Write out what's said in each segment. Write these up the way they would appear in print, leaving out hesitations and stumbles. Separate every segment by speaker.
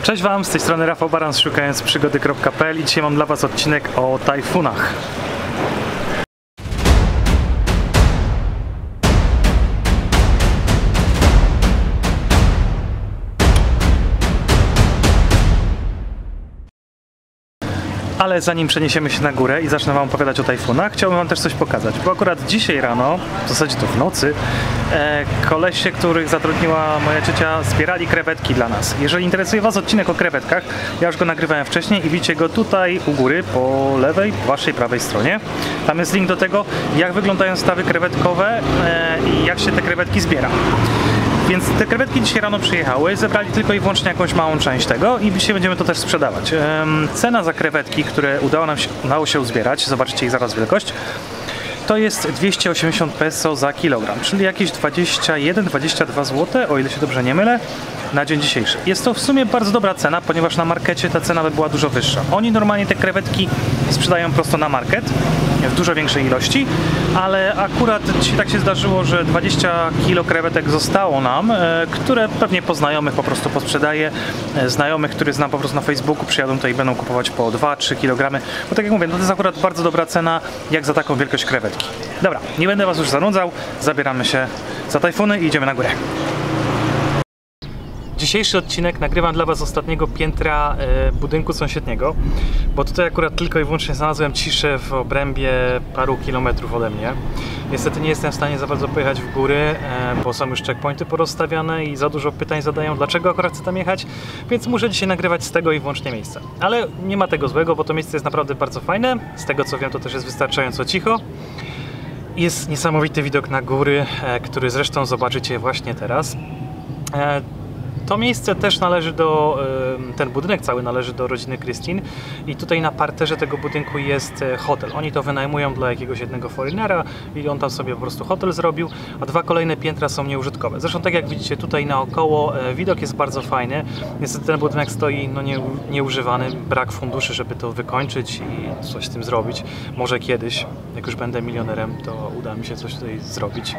Speaker 1: Cześć Wam, z tej strony Rafał Barans, szukając przygody.pl i dzisiaj mam dla Was odcinek o tajfunach. Ale zanim przeniesiemy się na górę i zacznę Wam opowiadać o tajfunach, chciałbym Wam też coś pokazać, bo akurat dzisiaj rano, w zasadzie to w nocy, kolesie, których zatrudniła moja ciocia, zbierali krewetki dla nas. Jeżeli interesuje Was odcinek o krewetkach, ja już go nagrywałem wcześniej i widzicie go tutaj u góry, po lewej, po Waszej prawej stronie. Tam jest link do tego, jak wyglądają stawy krewetkowe i jak się te krewetki zbiera. Więc te krewetki dzisiaj rano przyjechały, zebrali tylko i wyłącznie jakąś małą część tego i dzisiaj będziemy to też sprzedawać. Cena za krewetki, które udało się uzbierać, zobaczycie ich zaraz wielkość, to jest 280 peso za kilogram, czyli jakieś 21-22 zł, o ile się dobrze nie mylę, na dzień dzisiejszy. Jest to w sumie bardzo dobra cena, ponieważ na markecie ta cena by była dużo wyższa. Oni normalnie te krewetki sprzedają prosto na market, w dużo większej ilości, ale akurat dzisiaj tak się zdarzyło, że 20 kg krewetek zostało nam, które pewnie po znajomych po prostu posprzedaję. Znajomych, których znam po prostu na Facebooku, przyjadą tutaj i będą kupować po 2-3 kg, bo tak jak mówię, no to jest akurat bardzo dobra cena, jak za taką wielkość krewetki. Dobra, nie będę Was już zanudzał, zabieramy się za tajfuny i idziemy na górę. Dzisiejszy odcinek nagrywam dla Was z ostatniego piętra budynku sąsiedniego, bo tutaj akurat tylko i wyłącznie znalazłem ciszę w obrębie paru kilometrów ode mnie. Niestety nie jestem w stanie za bardzo pojechać w góry, bo są już checkpointy porozstawiane i za dużo pytań zadają, dlaczego akurat chcę tam jechać, więc muszę dzisiaj nagrywać z tego i wyłącznie miejsca. Ale nie ma tego złego, bo to miejsce jest naprawdę bardzo fajne, z tego co wiem to też jest wystarczająco cicho. Jest niesamowity widok na góry, który zresztą zobaczycie właśnie teraz. To miejsce też należy do, ten budynek cały należy do rodziny Christine i tutaj na parterze tego budynku jest hotel. Oni to wynajmują dla jakiegoś jednego foreignera i on tam sobie po prostu hotel zrobił, a dwa kolejne piętra są nieużytkowe. Zresztą tak jak widzicie tutaj naokoło, widok jest bardzo fajny. Niestety ten budynek stoi nieużywany, brak funduszy, żeby to wykończyć i coś z tym zrobić. Może kiedyś, jak już będę milionerem, to uda mi się coś tutaj zrobić,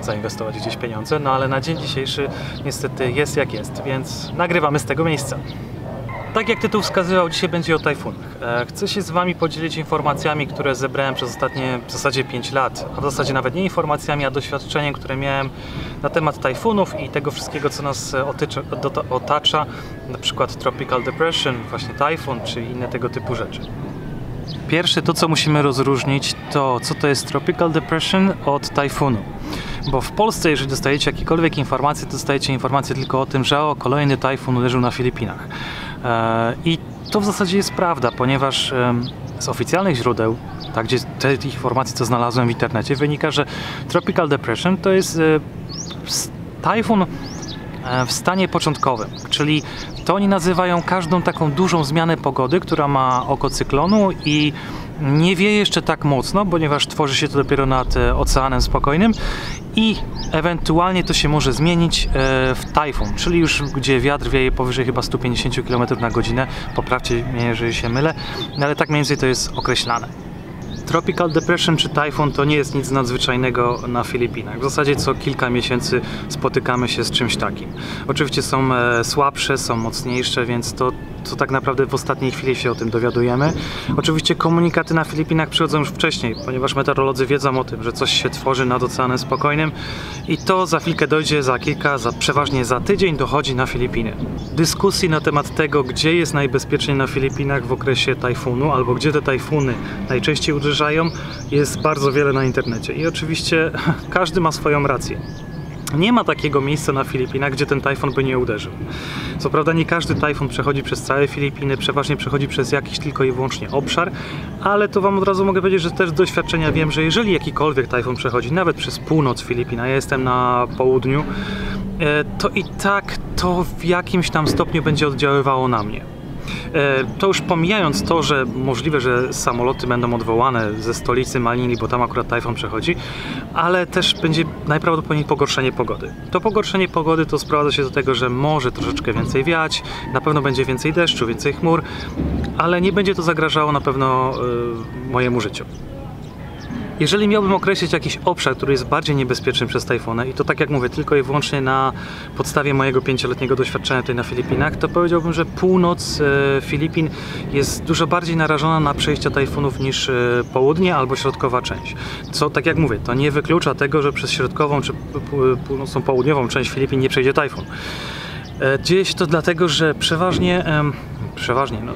Speaker 1: zainwestować gdzieś pieniądze, no ale na dzień dzisiejszy niestety jest jak jest. Więc nagrywamy z tego miejsca. Tak jak tytuł wskazywał, dzisiaj będzie o tajfunach. Chcę się z Wami podzielić informacjami, które zebrałem przez ostatnie w zasadzie 5 lat, a w zasadzie nawet nie informacjami, a doświadczeniem, które miałem na temat tajfunów i tego wszystkiego, co nas otacza, na przykład Tropical Depression, właśnie tajfun, czy inne tego typu rzeczy. Pierwsze, to co musimy rozróżnić, to co to jest Tropical Depression od tajfunu. Bo w Polsce, jeżeli dostajecie jakiekolwiek informacje, to dostajecie informacje tylko o tym, że kolejny tajfun uderzył na Filipinach. I to w zasadzie jest prawda, ponieważ z oficjalnych źródeł, tak, gdzie te informacje, co znalazłem w internecie, wynika, że Tropical Depression to jest tajfun w stanie początkowym, czyli to oni nazywają każdą taką dużą zmianę pogody, która ma oko cyklonu i nie wieje jeszcze tak mocno, ponieważ tworzy się to dopiero nad Oceanem Spokojnym i ewentualnie to się może zmienić w tajfun, czyli już gdzie wiatr wieje powyżej chyba 150 km na godzinę, poprawcie mnie, jeżeli się mylę, ale tak mniej więcej to jest określane. Tropical Depression czy tajfun to nie jest nic nadzwyczajnego na Filipinach. W zasadzie co kilka miesięcy spotykamy się z czymś takim. Oczywiście są słabsze, są mocniejsze, więc to tak naprawdę w ostatniej chwili się o tym dowiadujemy. Oczywiście komunikaty na Filipinach przychodzą już wcześniej, ponieważ meteorolodzy wiedzą o tym, że coś się tworzy nad Oceanem Spokojnym i to za chwilkę dojdzie, przeważnie za tydzień dochodzi na Filipiny. Dyskusji na temat tego, gdzie jest najbezpieczniej na Filipinach w okresie tajfunu, albo gdzie te tajfuny najczęściej uderzają, jest bardzo wiele na internecie i oczywiście każdy ma swoją rację. Nie ma takiego miejsca na Filipinach, gdzie ten tajfun by nie uderzył. Co prawda nie każdy tajfun przechodzi przez całe Filipiny, przeważnie przechodzi przez jakiś tylko i wyłącznie obszar, ale to Wam od razu mogę powiedzieć, że też z doświadczenia wiem, że jeżeli jakikolwiek tajfun przechodzi, nawet przez północ Filipin, a ja jestem na południu, to i tak to w jakimś tam stopniu będzie oddziaływało na mnie. To już pomijając to, że możliwe, że samoloty będą odwołane ze stolicy Manili, bo tam akurat tajfun przechodzi, ale też będzie najprawdopodobniej pogorszenie pogody. To pogorszenie pogody to sprowadza się do tego, że może troszeczkę więcej wiać, na pewno będzie więcej deszczu, więcej chmur, ale nie będzie to zagrażało na pewno mojemu życiu. Jeżeli miałbym określić jakiś obszar, który jest bardziej niebezpieczny przez tajfuny, i to tak jak mówię, tylko i wyłącznie na podstawie mojego 5-letniego doświadczenia tutaj na Filipinach, to powiedziałbym, że północ Filipin jest dużo bardziej narażona na przejścia tajfunów niż południe albo środkowa część. Co, tak jak mówię, to nie wyklucza tego, że przez środkową czy północną, południową część Filipin nie przejdzie tajfun. Dzieje się to dlatego, że przeważnie no,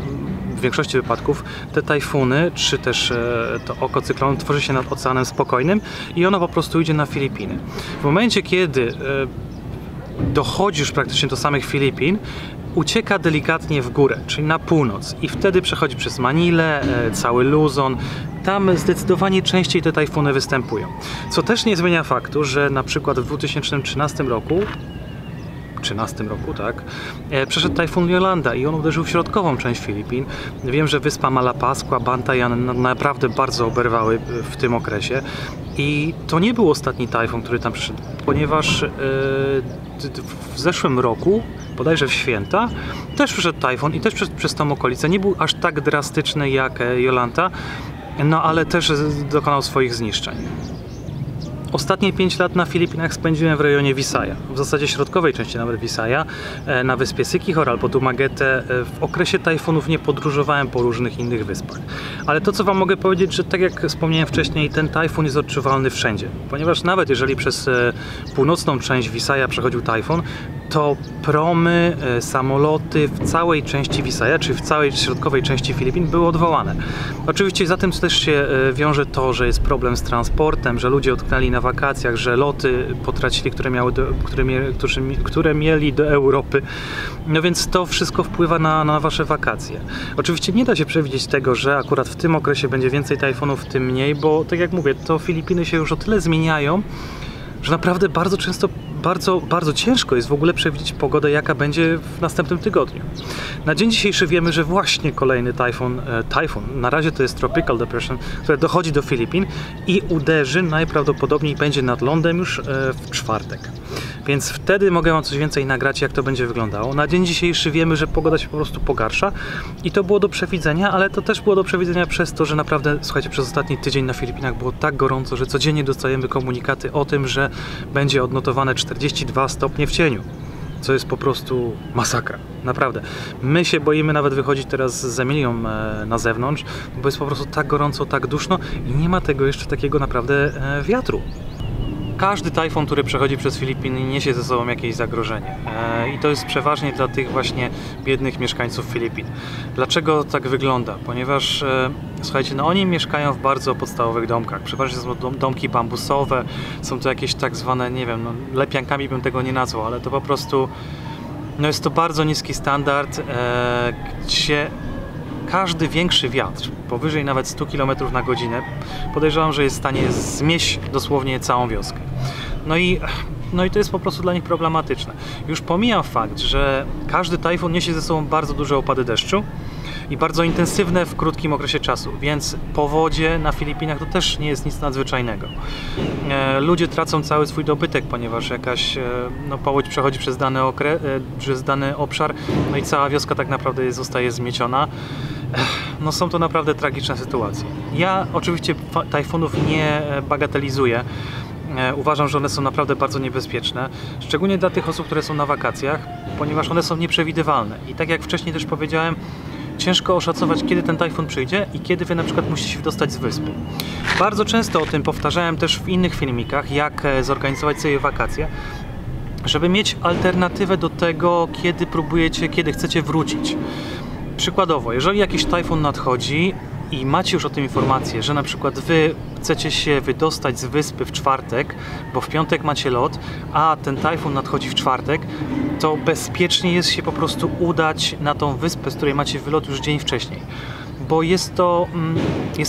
Speaker 1: w większości wypadków te tajfuny, czy też to oko cyklonu tworzy się nad Oceanem Spokojnym i ono po prostu idzie na Filipiny. W momencie, kiedy dochodzisz praktycznie do samych Filipin, ucieka delikatnie w górę, czyli na północ, i wtedy przechodzi przez Manilę, cały Luzon. Tam zdecydowanie częściej te tajfuny występują. Co też nie zmienia faktu, że na przykład w 2013 roku, tak, przeszedł tajfun Yolanda i on uderzył w środkową część Filipin. Wiem, że wyspa Malapascua, Bantayan naprawdę bardzo oberwały w tym okresie. I to nie był ostatni tajfun, który tam przyszedł, ponieważ w zeszłym roku, bodajże w święta, też przyszedł tajfun i też przez tą okolicę. Nie był aż tak drastyczny jak Yolanda, no ale też dokonał swoich zniszczeń. Ostatnie 5 lat na Filipinach spędziłem w rejonie Visaya, w zasadzie środkowej części nawet Visaya, na wyspie Siquijor albo Dumaguete. W okresie tajfunów nie podróżowałem po różnych innych wyspach. Ale to, co wam mogę powiedzieć, że tak jak wspomniałem wcześniej, ten tajfun jest odczuwalny wszędzie. Ponieważ nawet jeżeli przez północną część Visaya przechodził tajfun, to promy, samoloty w całej części Visaya, czyli w całej środkowej części Filipin były odwołane. Oczywiście za tym też się wiąże to, że jest problem z transportem, że ludzie utknęli na wakacjach, że loty potracili, które mieli do Europy. No więc to wszystko wpływa na wasze wakacje. Oczywiście nie da się przewidzieć tego, że akurat w tym okresie będzie więcej tajfunów, tym mniej, bo tak jak mówię, to Filipiny się już o tyle zmieniają, że naprawdę bardzo często, bardzo ciężko jest w ogóle przewidzieć pogodę, jaka będzie w następnym tygodniu. Na dzień dzisiejszy wiemy, że właśnie kolejny tajfun, na razie to jest Tropical Depression, które dochodzi do Filipin i uderzy, najprawdopodobniej będzie nad lądem już w czwartek. Więc wtedy mogę wam coś więcej nagrać, jak to będzie wyglądało. Na dzień dzisiejszy wiemy, że pogoda się po prostu pogarsza i to było do przewidzenia, ale to też było do przewidzenia przez to, że naprawdę, słuchajcie, przez ostatni tydzień na Filipinach było tak gorąco, że codziennie dostajemy komunikaty o tym, że będzie odnotowane 42 stopnie w cieniu. Co jest po prostu masakra. Naprawdę. My się boimy nawet wychodzić teraz z Emilią na zewnątrz, bo jest po prostu tak gorąco, tak duszno i nie ma tego jeszcze takiego naprawdę wiatru. Każdy tajfun, który przechodzi przez Filipiny, niesie ze sobą jakieś zagrożenie. I to jest przeważnie dla tych właśnie biednych mieszkańców Filipin. Dlaczego tak wygląda? Ponieważ, słuchajcie, no oni mieszkają w bardzo podstawowych domkach. Przeważnie są to domki bambusowe, są to jakieś tak zwane, nie wiem, no, lepiankami bym tego nie nazwał, ale to po prostu, no jest to bardzo niski standard, gdzie każdy większy wiatr, powyżej nawet 100 km na godzinę, podejrzewam, że jest w stanie zmieść dosłownie całą wioskę. No i to jest po prostu dla nich problematyczne. Już pomijam fakt, że każdy tajfun niesie ze sobą bardzo duże opady deszczu i bardzo intensywne w krótkim okresie czasu, więc powodzie na Filipinach to też nie jest nic nadzwyczajnego. Ludzie tracą cały swój dobytek, ponieważ jakaś powódź przechodzi przez dany obszar, no i cała wioska tak naprawdę zostaje zmieciona. No są to naprawdę tragiczne sytuacje. Ja oczywiście tajfunów nie bagatelizuję. Uważam, że one są naprawdę bardzo niebezpieczne, szczególnie dla tych osób, które są na wakacjach, ponieważ one są nieprzewidywalne. I tak jak wcześniej też powiedziałem, ciężko oszacować, kiedy ten tajfun przyjdzie i kiedy wy na przykład musicie się dostać z wyspy. Bardzo często o tym powtarzałem też w innych filmikach, jak zorganizować sobie wakacje, żeby mieć alternatywę do tego, kiedy chcecie wrócić. Przykładowo, jeżeli jakiś tajfun nadchodzi i macie już o tym informację, że na przykład wy chcecie się wydostać z wyspy w czwartek, bo w piątek macie lot, a ten tajfun nadchodzi w czwartek, to bezpiecznie jest się po prostu udać na tą wyspę, z której macie wylot już dzień wcześniej. Bo jest to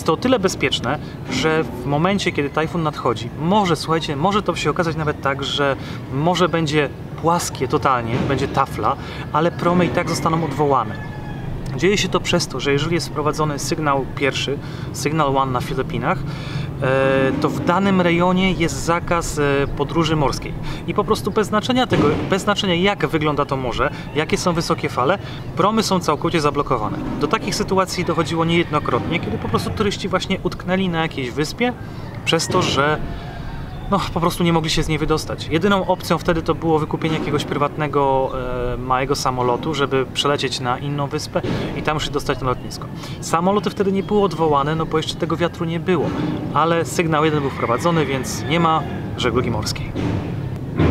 Speaker 1: o tyle bezpieczne, że w momencie, kiedy tajfun nadchodzi, słuchajcie, może to się okazać nawet tak, że morze będzie płaskie totalnie, będzie tafla, ale promy i tak zostaną odwołane. Dzieje się to przez to, że jeżeli jest wprowadzony sygnał pierwszy, sygnał 1 na Filipinach, to w danym rejonie jest zakaz podróży morskiej. I po prostu bez znaczenia jak wygląda to morze, jakie są wysokie fale, promy są całkowicie zablokowane. Do takich sytuacji dochodziło niejednokrotnie, kiedy po prostu turyści właśnie utknęli na jakiejś wyspie, przez to, że no, po prostu nie mogli się z niej wydostać. Jedyną opcją wtedy to było wykupienie jakiegoś prywatnego, małego samolotu, żeby przelecieć na inną wyspę i tam już się dostać na lotnisko. Samoloty wtedy nie były odwołane, no bo jeszcze tego wiatru nie było, ale sygnał jeden był wprowadzony, więc nie ma żeglugi morskiej.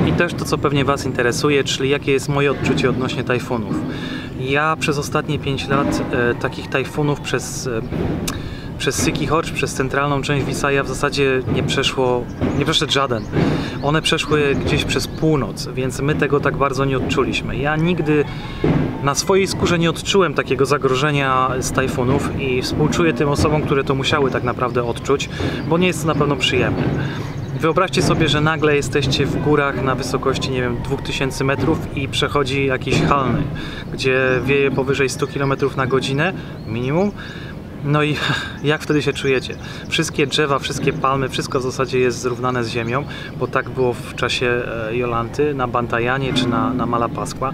Speaker 1: I też to, co pewnie Was interesuje, czyli jakie jest moje odczucie odnośnie tajfunów. Ja przez ostatnie 5 lat takich tajfunów przez Sikihor, przez centralną część Visaja w zasadzie nie przeszedł żaden. One przeszły gdzieś przez północ, więc my tego tak bardzo nie odczuliśmy. Ja nigdy na swojej skórze nie odczułem takiego zagrożenia z tajfunów i współczuję tym osobom, które to musiały tak naprawdę odczuć, bo nie jest to na pewno przyjemne. Wyobraźcie sobie, że nagle jesteście w górach na wysokości, nie wiem, 2000 metrów i przechodzi jakiś halny, gdzie wieje powyżej 100 km na godzinę minimum. No i jak wtedy się czujecie? Wszystkie drzewa, wszystkie palmy, wszystko w zasadzie jest zrównane z ziemią, bo tak było w czasie Jolanty na Bantajanie czy na Malapaskła,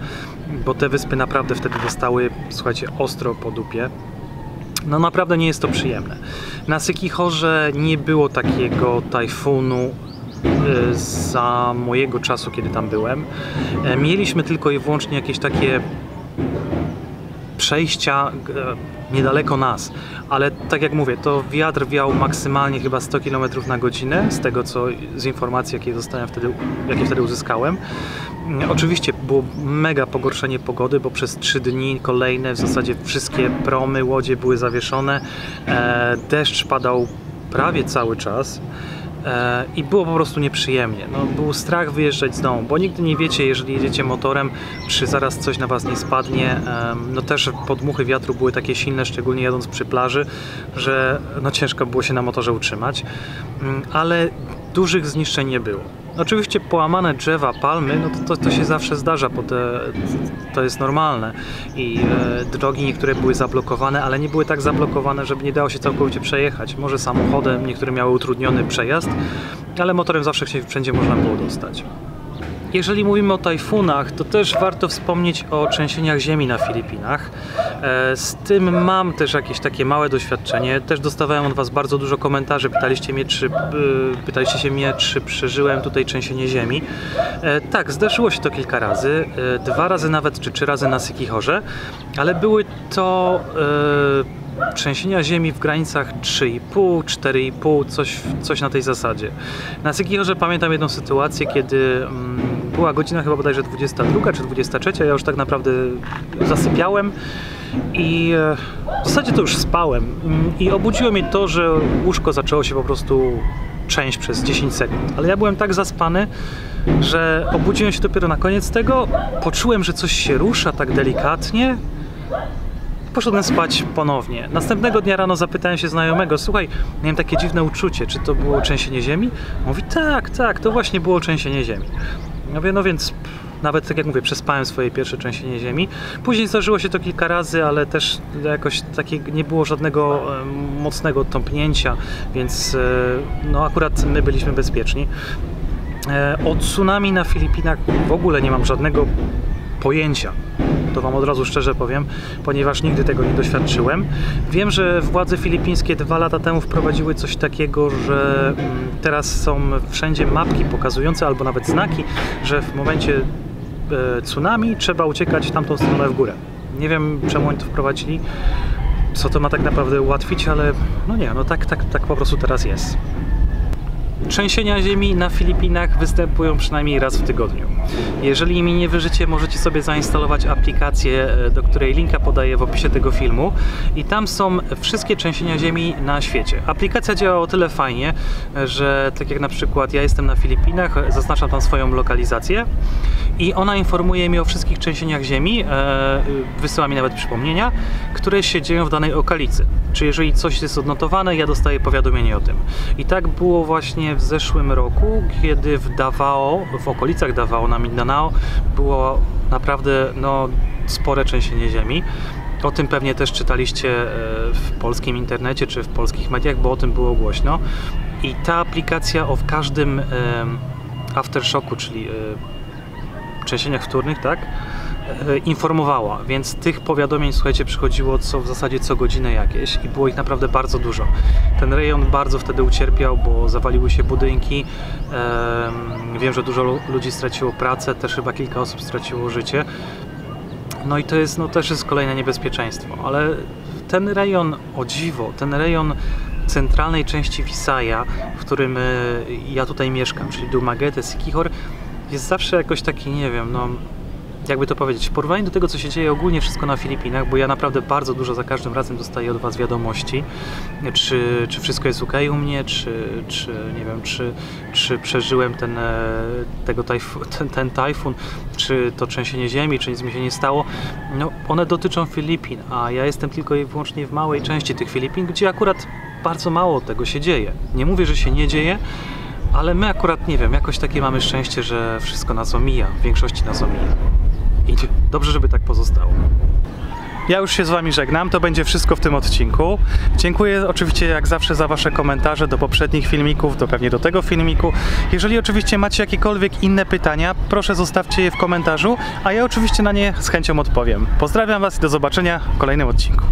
Speaker 1: bo te wyspy naprawdę wtedy dostały, słuchajcie, ostro po dupie. No naprawdę nie jest to przyjemne. Na Sikihorze nie było takiego tajfunu za mojego czasu, kiedy tam byłem. Mieliśmy tylko i wyłącznie jakieś takie przejścia niedaleko nas, ale tak jak mówię, to wiatr wiał maksymalnie chyba 100 km na godzinę, z informacji, jakie wtedy uzyskałem. Oczywiście było mega pogorszenie pogody, bo przez 3 dni kolejne w zasadzie wszystkie promy, łodzie były zawieszone, deszcz padał prawie cały czas. I było po prostu nieprzyjemnie. No, był strach wyjeżdżać z domu, bo nigdy nie wiecie, jeżeli jedziecie motorem, czy zaraz coś na Was nie spadnie. No też podmuchy wiatru były takie silne, szczególnie jadąc przy plaży, że no ciężko było się na motorze utrzymać, ale dużych zniszczeń nie było. Oczywiście połamane drzewa, palmy, no to się zawsze zdarza, bo to jest normalne i drogi niektóre były zablokowane, ale nie były tak zablokowane, żeby nie dało się całkowicie przejechać. Może samochodem, niektóre miały utrudniony przejazd, ale motorem zawsze się wszędzie można było dostać. Jeżeli mówimy o tajfunach, to też warto wspomnieć o trzęsieniach ziemi na Filipinach. Z tym mam też jakieś takie małe doświadczenie. Też dostawałem od Was bardzo dużo komentarzy. Pytaliście się mnie, czy przeżyłem tutaj trzęsienie ziemi. Tak, zdarzyło się to kilka razy. 2 razy nawet, czy 3 razy na Sikihorze. Ale były to trzęsienia ziemi w granicach 3,5, 4,5, coś na tej zasadzie. Na Sikihorze pamiętam jedną sytuację, kiedy była godzina chyba bodajże 22 czy 23, ja już tak naprawdę zasypiałem i w zasadzie to już spałem i obudziło mnie to, że łóżko zaczęło się po prostu trzęść przez 10 sekund, ale ja byłem tak zaspany, że obudziłem się dopiero na koniec tego, poczułem, że coś się rusza tak delikatnie. Poszedłem spać ponownie. Następnego dnia rano zapytałem się znajomego: słuchaj, miałem takie dziwne uczucie, czy to było trzęsienie ziemi? Mówi: tak, to właśnie było trzęsienie ziemi. Ja mówię, no więc nawet tak jak mówię, przespałem swoje pierwsze trzęsienie ziemi. Później zdarzyło się to kilka razy, ale też jakoś nie było żadnego mocnego tąpnięcia, więc no akurat my byliśmy bezpieczni. O tsunami na Filipinach w ogóle nie mam żadnego pojęcia. To Wam od razu szczerze powiem, ponieważ nigdy tego nie doświadczyłem. Wiem, że władze filipińskie 2 lata temu wprowadziły coś takiego, że teraz są wszędzie mapki pokazujące albo nawet znaki, że w momencie tsunami trzeba uciekać w tamtą stronę w górę. Nie wiem, czemu oni to wprowadzili, co to ma tak naprawdę ułatwić, ale no nie, no tak po prostu teraz jest. Trzęsienia ziemi na Filipinach występują przynajmniej raz w tygodniu. Jeżeli mi nie wierzycie, możecie sobie zainstalować aplikację, do której linka podaję w opisie tego filmu i tam są wszystkie trzęsienia ziemi na świecie. Aplikacja działa o tyle fajnie, że tak jak na przykład ja jestem na Filipinach, zaznaczam tam swoją lokalizację i ona informuje mnie o wszystkich trzęsieniach ziemi, wysyła mi nawet przypomnienia, które się dzieją w danej okolicy. Czy jeżeli coś jest odnotowane, ja dostaję powiadomienie o tym. I tak było właśnie w zeszłym roku, kiedy w Davao, w okolicach Davao na Mindanao było naprawdę spore trzęsienie ziemi. O tym pewnie też czytaliście w polskim internecie czy w polskich mediach, bo o tym było głośno. I ta aplikacja o każdym aftershocku, czyli trzęsieniach wtórnych, tak, informowała, więc tych powiadomień, słuchajcie, przychodziło w zasadzie co godzinę jakieś i było ich naprawdę bardzo dużo. Ten rejon bardzo wtedy ucierpiał, bo zawaliły się budynki. Wiem, że dużo ludzi straciło pracę, też chyba kilka osób straciło życie. No i to jest, no też jest kolejne niebezpieczeństwo, ale ten rejon, o dziwo, ten rejon centralnej części Visaya, w którym ja tutaj mieszkam, czyli Dumaguete, Siquijor, jest zawsze jakoś taki, nie wiem, no jakby to powiedzieć, w porównaniu do tego, co się dzieje ogólnie wszystko na Filipinach, bo ja naprawdę bardzo dużo za każdym razem dostaję od Was wiadomości, czy wszystko jest ok u mnie, czy nie wiem, czy przeżyłem ten tajfun, czy to trzęsienie ziemi, czy nic mi się nie stało. No, one dotyczą Filipin, a ja jestem tylko i wyłącznie w małej części tych Filipin, gdzie akurat bardzo mało tego się dzieje. Nie mówię, że się nie dzieje, ale my akurat, nie wiem, jakoś takie mamy szczęście, że wszystko nas omija, w większości nas omija. I dobrze, żeby tak pozostało. Ja już się z Wami żegnam, to będzie wszystko w tym odcinku. Dziękuję oczywiście jak zawsze za Wasze komentarze do poprzednich filmików, pewnie do tego filmiku. Jeżeli oczywiście macie jakiekolwiek inne pytania, proszę zostawcie je w komentarzu, a ja oczywiście na nie z chęcią odpowiem. Pozdrawiam Was i do zobaczenia w kolejnym odcinku.